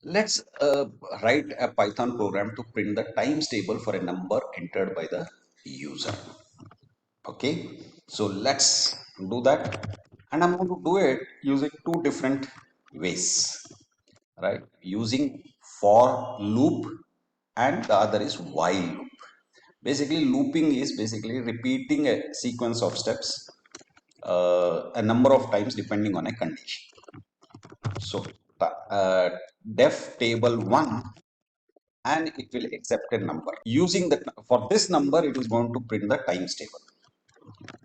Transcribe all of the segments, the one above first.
Let's write a Python program to print the times table for a number entered by the user. Okay, so let's do that, and I'm going to do it using two different ways, right? Using for loop, and the other is while loop. Basically, looping is basically repeating a sequence of steps a number of times depending on a condition. So def table 1, and it will accept a number. Using that, for this number, it is going to print the times table.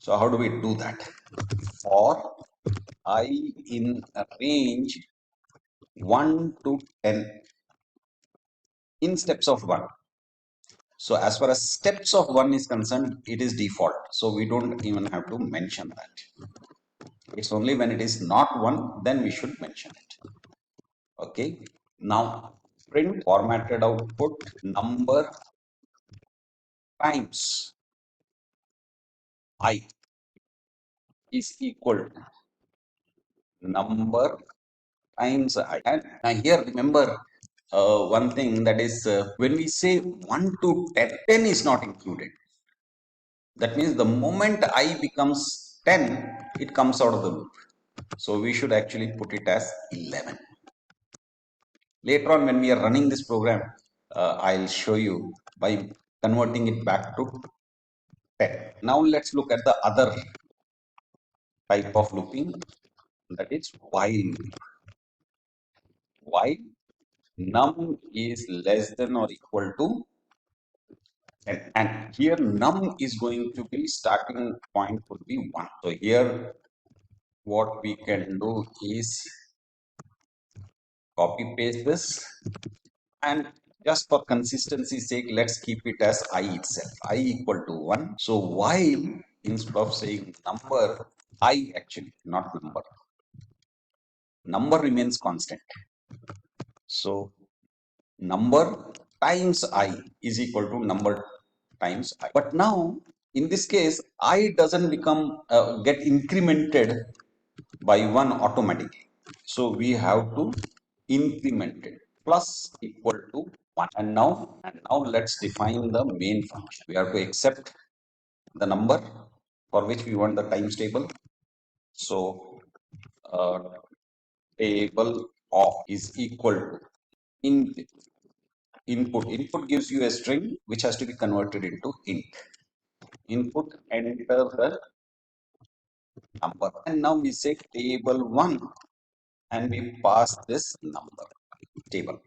So how do we do that? For I in a range 1 to 10 in steps of 1. So as far as steps of 1 is concerned, it is default. So we don't even have to mention that. It's only when it is not 1, then we should mention it. Okay. Now print formatted output number times I is equal to number times I. And here remember one thing, that is when we say 1 to 10, 10 is not included. That means the moment I becomes 10, it comes out of the loop. So we should actually put it as 11. Later on, when we are running this program, I'll show you by converting it back to 10. Now let's look at the other type of looping, that is while. While num is less than or equal to 10, and here num is going to be starting point would be 1. So here what we can do is copy paste this, and just for consistency sake, let's keep it as I itself, I equal to 1. So while, instead of saying number, I actually, not number remains constant. So number times I is equal to number times I. But now in this case, I doesn't become get incremented by 1 automatically. So we have to increment it, plus equal to 1. And now let's define the main function. We have to accept the number for which we want the times table. So uh, table of is equal to input gives you a string which has to be converted into int. Input, enter the number, and now we say table 1, and we pass this number. Table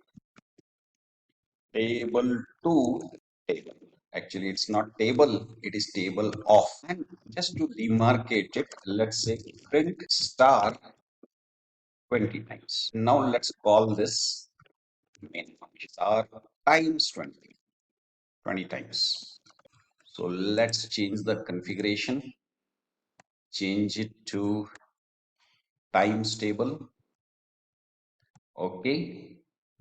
2 table. Actually, it's not table, it is table of. And just to demarcate it, let's say print star 20 times. Now let's call this main function star times 20 times. So let's change the configuration, change it to times table. Okay,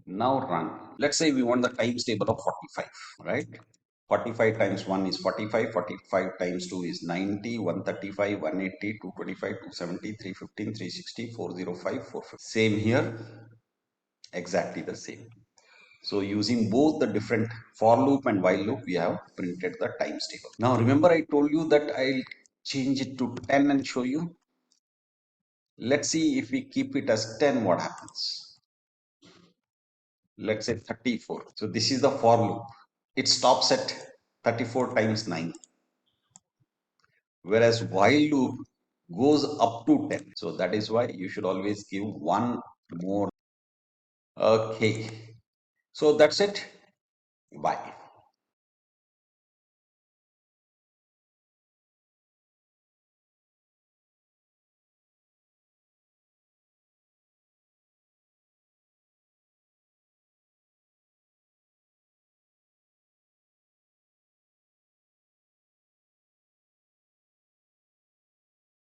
now run. Let's say we want the times table of 45, right? 45 times 1 is 45, 45 times 2 is 90, 135, 180, 225, 270, 315, 360, 405, 450. Same here, exactly the same. So using both the different for loop and while loop, we have printed the times table. Now remember, I told you that I'll change it to 10 and show you. Let's see if we keep it as 10, what happens. Let's say 34. So this is the for loop. It stops at 34 times 9. Whereas while loop goes up to 10. So that is why you should always give one more. Okay. So that's it. Bye.